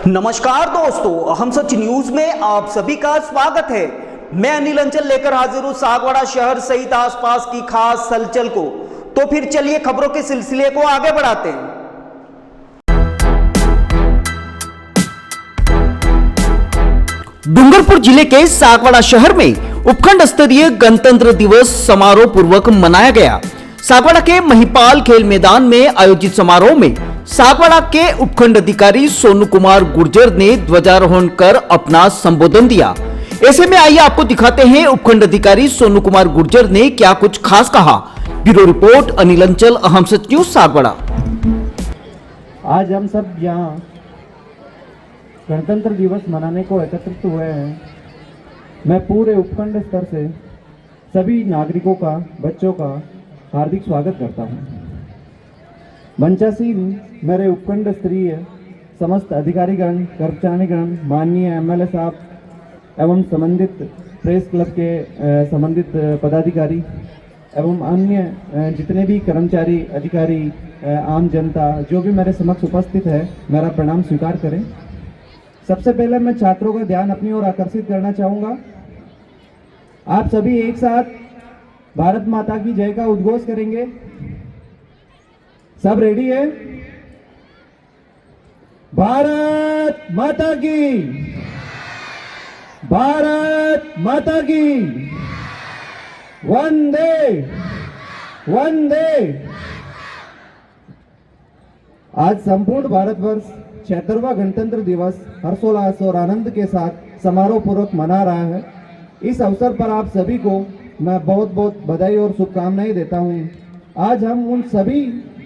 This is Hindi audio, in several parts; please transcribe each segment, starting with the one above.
नमस्कार दोस्तों, हम सच न्यूज में आप सभी का स्वागत है। मैं अनिल अंचल लेकर हाजिर हूं सागवाड़ा शहर सहित आसपास की खास हलचल को। तो फिर चलिए खबरों के सिलसिले को आगे बढ़ाते हैं। डूंगरपुर जिले के सागवाड़ा शहर में उपखंड स्तरीय गणतंत्र दिवस समारोह पूर्वक मनाया गया। सागवाड़ा के महिपाल खेल मैदान में आयोजित समारोह में सागवाड़ा के उपखंड अधिकारी सोनू कुमार गुर्जर ने ध्वजारोहण कर अपना संबोधन दिया। ऐसे में आइए आपको दिखाते हैं उपखंड अधिकारी सोनू कुमार गुर्जर ने क्या कुछ खास कहा। ब्यूरो रिपोर्ट अनिल अंचल, अहम सच न्यूज सागवाड़ा। आज हम सब यहाँ गणतंत्र दिवस मनाने को एकत्रित हुए हैं। मैं पूरे उपखंड स्तर से सभी नागरिकों का, बच्चों का हार्दिक स्वागत करता हूँ। मंचासीन मेरे उपखंड स्तरीय समस्त अधिकारीगण, कर्मचारीगण, माननीय एमएलए साहब एवं संबंधित प्रेस क्लब के संबंधित पदाधिकारी एवं अन्य जितने भी कर्मचारी, अधिकारी, आम जनता जो भी मेरे समक्ष उपस्थित है, मेरा प्रणाम स्वीकार करें। सबसे पहले मैं छात्रों का ध्यान अपनी ओर आकर्षित करना चाहूँगा। आप सभी एक साथ भारत माता की जय का उद्घोष करेंगे। सब रेडी है? भारत माता की, भारत माता की, वंदे वंदे। आज संपूर्ण भारतवर्ष 76वां गणतंत्र दिवस हर्षोल्लास और आनंद के साथ समारोह पूर्वक मना रहा है। इस अवसर पर आप सभी को मैं बहुत बहुत बधाई और शुभकामनाएं देता हूं। आज हम उन सभी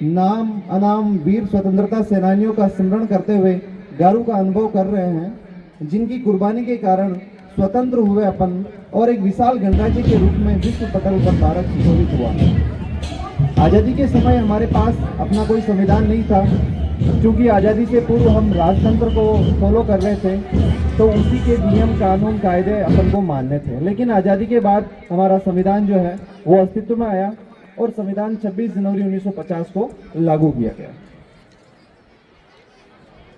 नाम अनाम वीर स्वतंत्रता सेनानियों का स्मरण करते हुए गर्व का अनुभव कर रहे हैं, जिनकी कुर्बानी के कारण स्वतंत्र हुए अपन और एक विशाल गणराज्य के रूप में विश्व पटल पर भारत सुशोभित हुआ। आज़ादी के समय हमारे पास अपना कोई संविधान नहीं था, क्योंकि आज़ादी से पूर्व हम राजतंत्र को फॉलो कर रहे थे, तो उसी के नियम, कानून, कायदे अपन को मानने थे। लेकिन आज़ादी के बाद हमारा संविधान जो है वो अस्तित्व में आया और संविधान 26 जनवरी 1950 को लागू किया गया।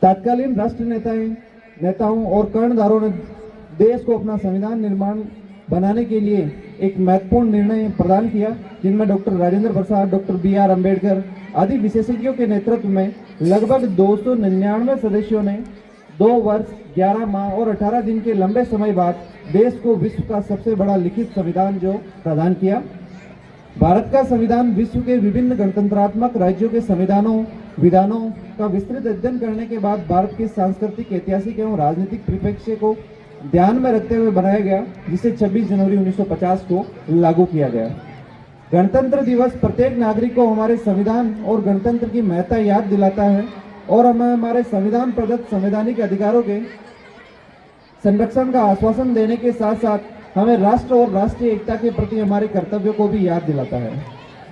तत्कालीन राष्ट्र नेताओं और कर्णधारों ने देश को अपना संविधान निर्माण बनाने के लिए एक महत्वपूर्ण निर्णय प्रदान किया, जिनमें doctor Rajendra Prasad, doctor BR Ambedkar आदि विशेषज्ञों के नेतृत्व में लगभग 299 सदस्यों ने 2 वर्ष 11 माह और 18 दिन के लंबे समय बाद देश को विश्व का सबसे बड़ा लिखित संविधान जो प्रदान किया। भारत का संविधान विश्व के विभिन्न गणतंत्रात्मक राज्यों के संविधानों, विधानों का विस्तृत अध्ययन करने के बाद भारत के सांस्कृतिक, ऐतिहासिक एवं राजनीतिक परिप्रेक्ष्य को ध्यान में रखते हुए बनाया गया, जिसे 26 जनवरी 1950 को लागू किया गया। गणतंत्र दिवस प्रत्येक नागरिक को हमारे संविधान और गणतंत्र की महत्ता याद दिलाता है और हमें हमारे संविधान प्रदत्त संवैधानिक अधिकारों के संरक्षण का आश्वासन देने के साथ साथ हमें राष्ट्र और राष्ट्रीय एकता के प्रति हमारे कर्तव्यों को भी याद दिलाता है।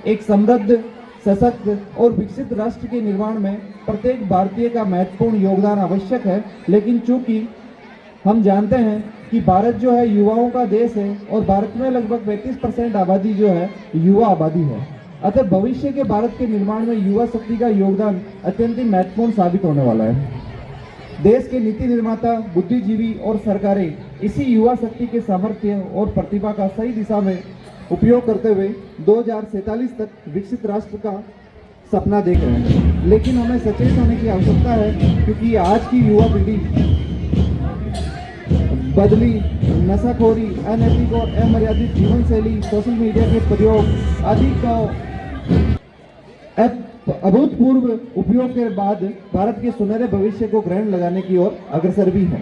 एक समृद्ध, सशक्त और विकसित राष्ट्र के निर्माण में प्रत्येक भारतीय का महत्वपूर्ण योगदान आवश्यक है, लेकिन चूंकि हम जानते हैं कि भारत जो है युवाओं का देश है और भारत में लगभग 35% आबादी जो है युवा आबादी है। अतः भविष्य के भारत के निर्माण में युवा शक्ति का योगदान अत्यंत ही महत्वपूर्ण साबित होने वाला है। देश के नीति निर्माता, बुद्धिजीवी और सरकारें इसी युवा शक्ति के सामर्थ्य और प्रतिभा का सही दिशा में उपयोग करते हुए 2047 तक विकसित राष्ट्र का सपना देख रहे हैं। लेकिन हमें सचेत होने की आवश्यकता है, क्योंकि आज की युवा पीढ़ी बदली, नशाखोरी, अनैतिक और अमर्यादित जीवन शैली, सोशल मीडिया के प्रयोग आदि का अभूतपूर्व उपयोग के बाद भारत के सुनहरे भविष्य को ग्रहण लगाने की ओर अग्रसर भी है।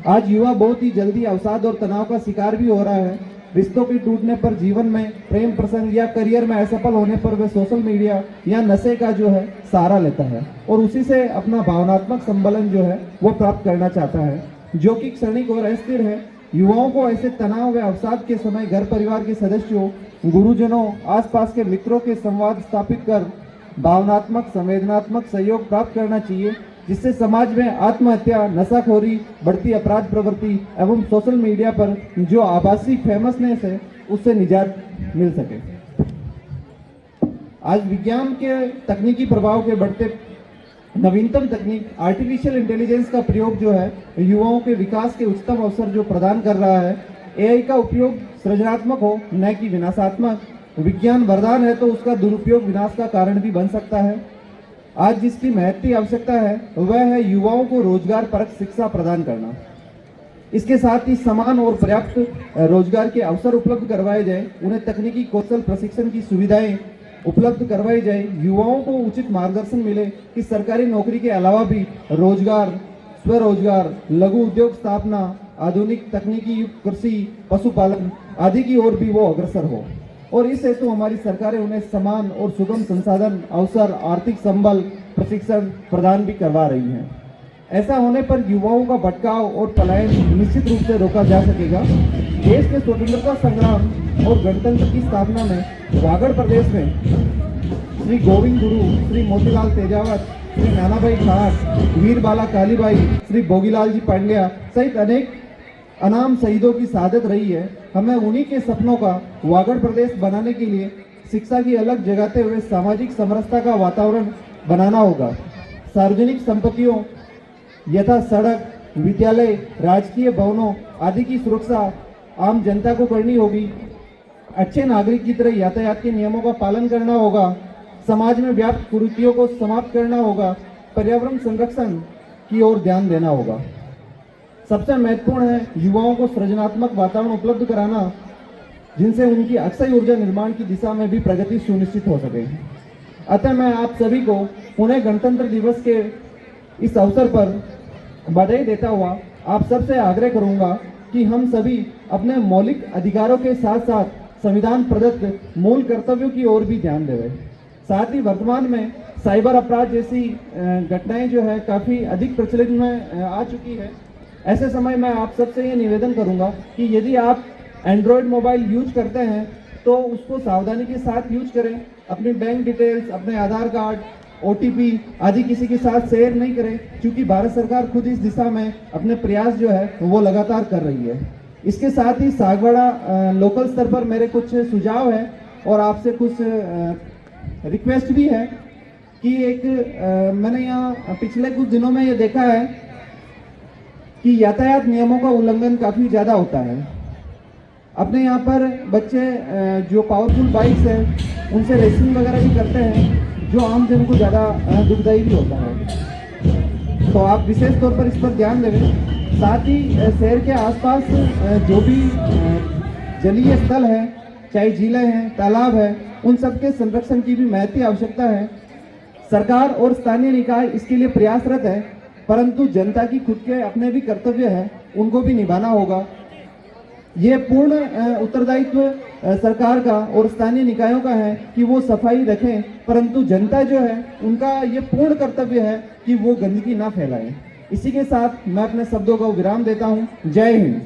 आज युवा बहुत ही जल्दी अवसाद और तनाव का शिकार भी हो रहा है। रिश्तों के टूटने पर, जीवन में प्रेम प्रसंग या करियर में असफल होने पर वे सोशल मीडिया या नशे का जो है सहारा लेता है और उसी से अपना भावनात्मक संबलन जो है वो प्राप्त करना चाहता है, जो कि क्षणिक और अस्थिर है युवाओं को ऐसे तनाव व अवसाद के समय घर परिवार के सदस्यों, गुरुजनों, आसपास के मित्रों के संवाद स्थापित कर भावनात्मक संवेदनात्मक सहयोग प्राप्त करना चाहिए, जिससे समाज में आत्महत्या, नशाखोरी, बढ़ती अपराध प्रवृत्ति एवं सोशल मीडिया पर जो आभासी फेमसनेस है उससे निजात मिल सके। आज विज्ञान के तकनीकी प्रभाव के बढ़ते नवीनतम तकनीक आर्टिफिशियल इंटेलिजेंस का प्रयोग जो है युवाओं के विकास के उच्चतम अवसर जो प्रदान कर रहा है। एआई का उपयोग सृजनात्मक हो, न कि विनाशात्मक। विज्ञान वरदान है तो उसका दुरुपयोग विनाश का कारण भी बन सकता है। आज जिसकी महत्वपूर्ण आवश्यकता है वह है युवाओं को रोजगार परक शिक्षा प्रदान करना। इसके साथ ही समान और पर्याप्त रोजगार के अवसर उपलब्ध करवाए जाए, उन्हें तकनीकी कौशल प्रशिक्षण की सुविधाएं उपलब्ध करवाई जाए, युवाओं को उचित मार्गदर्शन मिले कि सरकारी नौकरी के अलावा भी रोजगार, स्वरोजगार, लघु उद्योग स्थापना, आधुनिक तकनीकी युक्त कृषि, पशुपालन आदि की ओर भी वो अग्रसर हो। और इस हेतु हमारी सरकारें उन्हें समान और सुगम संसाधन, अवसर, आर्थिक संबल, प्रशिक्षण प्रदान भी करवा रही हैं। ऐसा होने पर युवाओं का भटकाव और पलायन निश्चित रूप से रोका जा सकेगा। देश के स्वतंत्रता संग्राम और गणतंत्र की स्थापना में वागड़ प्रदेश में श्री गोविंद गुरु, श्री मोतीलाल तेजावत, श्री नानाभाई ठाट, वीर बाला कालीबाई, श्री भोगीलाल जी पांड्या सहित अनेक अनाम शहीदों की शहादत रही है। हमें उन्हीं के सपनों का वागड़ प्रदेश बनाने के लिए शिक्षा की अलग जगाते हुए सामाजिक समरसता का वातावरण बनाना होगा। सार्वजनिक संपत्तियों यथा सड़क, विद्यालय, राजकीय भवनों आदि की सुरक्षा आम जनता को करनी होगी। अच्छे नागरिक की तरह यातायात के नियमों का पालन करना होगा। समाज में व्याप्त कुरीतियों को समाप्त करना होगा। पर्यावरण संरक्षण की ओर ध्यान देना होगा। सबसे महत्वपूर्ण है युवाओं को सृजनात्मक वातावरण उपलब्ध कराना, जिनसे उनकी अक्षय ऊर्जा निर्माण की दिशा में भी प्रगति सुनिश्चित हो सके। अतः मैं आप सभी को पुणे गणतंत्र दिवस के इस अवसर पर बधाई देता हुआ आप सबसे आग्रह करूंगा कि हम सभी अपने मौलिक अधिकारों के साथ साथ संविधान प्रदत्त मूल कर्तव्यों की ओर भी ध्यान दें। साथ ही वर्तमान में साइबर अपराध जैसी घटनाएं जो है काफ़ी अधिक प्रचलित में आ चुकी है। ऐसे समय में आप सबसे ये निवेदन करूंगा कि यदि आप एंड्रॉयड मोबाइल यूज करते हैं तो उसको सावधानी के साथ यूज करें। अपनी बैंक डिटेल्स, अपने आधार कार्ड, OTP आदि किसी के साथ शेयर नहीं करें, क्योंकि भारत सरकार खुद इस दिशा में अपने प्रयास जो है वो लगातार कर रही है। इसके साथ ही सागवाड़ा लोकल स्तर पर मेरे कुछ सुझाव है और आपसे कुछ रिक्वेस्ट भी है कि मैंने यहाँ पिछले कुछ दिनों में ये देखा है कि यातायात नियमों का उल्लंघन काफ़ी ज़्यादा होता है। अपने यहाँ पर बच्चे जो पावरफुल बाइक्स हैं उनसे रेसिंग वगैरह भी करते हैं, जो आम जन को ज़्यादा दुखदायी भी होता है। तो आप विशेष तौर पर इस पर ध्यान दें। साथ ही शहर के आसपास जो भी जलीय स्थल है, चाहे झीलें हैं, तालाब है, उन सब के संरक्षण की भी महत्वपूर्ण आवश्यकता है। सरकार और स्थानीय निकाय इसके लिए प्रयासरत है, परंतु जनता की खुद के अपने भी कर्तव्य है, उनको भी निभाना होगा। ये पूर्ण उत्तरदायित्व सरकार का और स्थानीय निकायों का है कि वो सफाई रखें, परंतु जनता जो है उनका ये पूर्ण कर्तव्य है कि वो गंदगी ना फैलाएं। इसी के साथ मैं अपने शब्दों को विराम देता हूँ। जय Hind.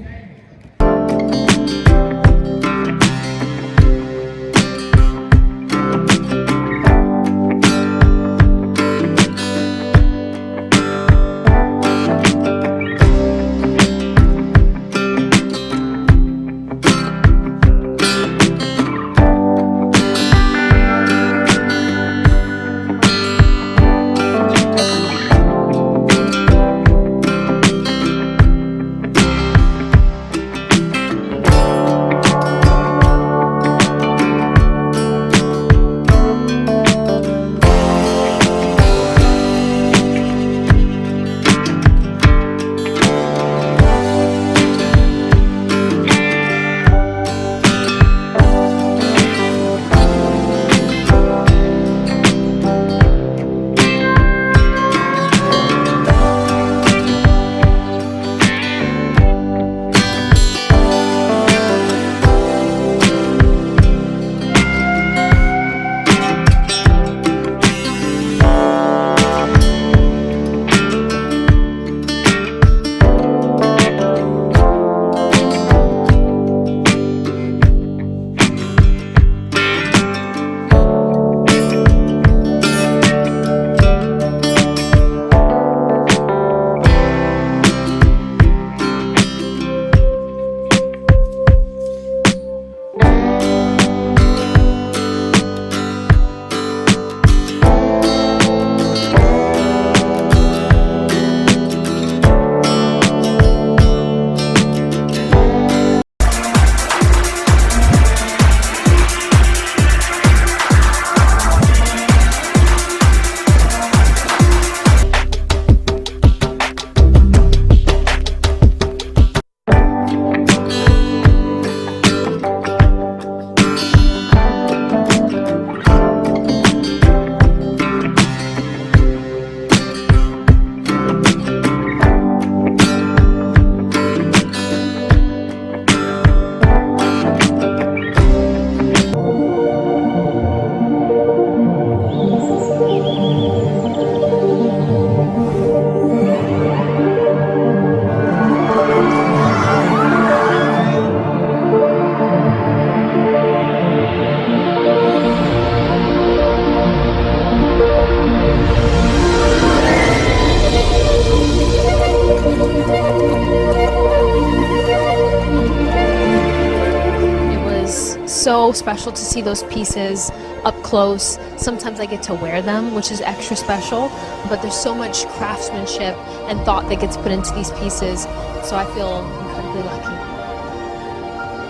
so special to see those pieces up close. Sometimes I get to wear them, which is extra special, but there's so much craftsmanship and thought that gets put into these pieces, so I feel incredibly lucky.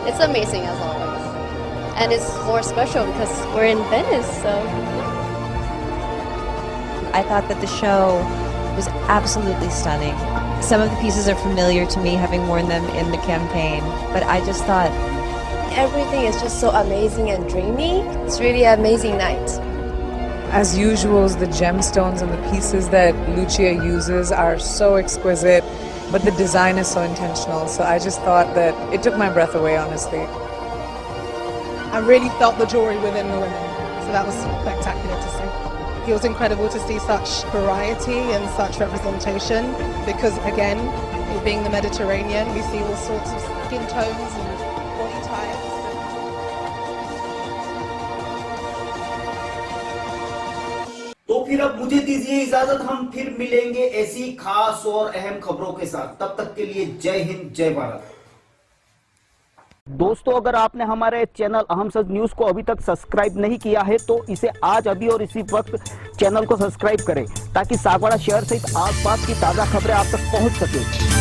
It's amazing as always. And it's more special because we're in Venice, so. I thought that the show was absolutely stunning. Some of the pieces are familiar to me, having worn them in the campaign, but I just thought Everything is just so amazing and dreamy. It's really an amazing night. As usual, the gemstones and the pieces that Lucia uses are so exquisite, but the design is so intentional. So I just thought that it took my breath away, honestly. I really felt the jewelry within the women. So that was spectacular to see. It was incredible to see such variety and such representation because, again, it being the Mediterranean, we see all sorts of skin tones and body types. तो फिर अब मुझे दीजिए इजाजत, हम फिर मिलेंगे ऐसी खास और अहम खबरों के साथ। तब तक के लिए जय हिंद, जय भारत। दोस्तों, अगर आपने हमारे चैनल अहम सच न्यूज को अभी तक सब्सक्राइब नहीं किया है तो इसे आज अभी और इसी वक्त चैनल को सब्सक्राइब करें ताकि सागवाड़ा शहर सहित आसपास की ताजा खबरें आप तक पहुंच सके।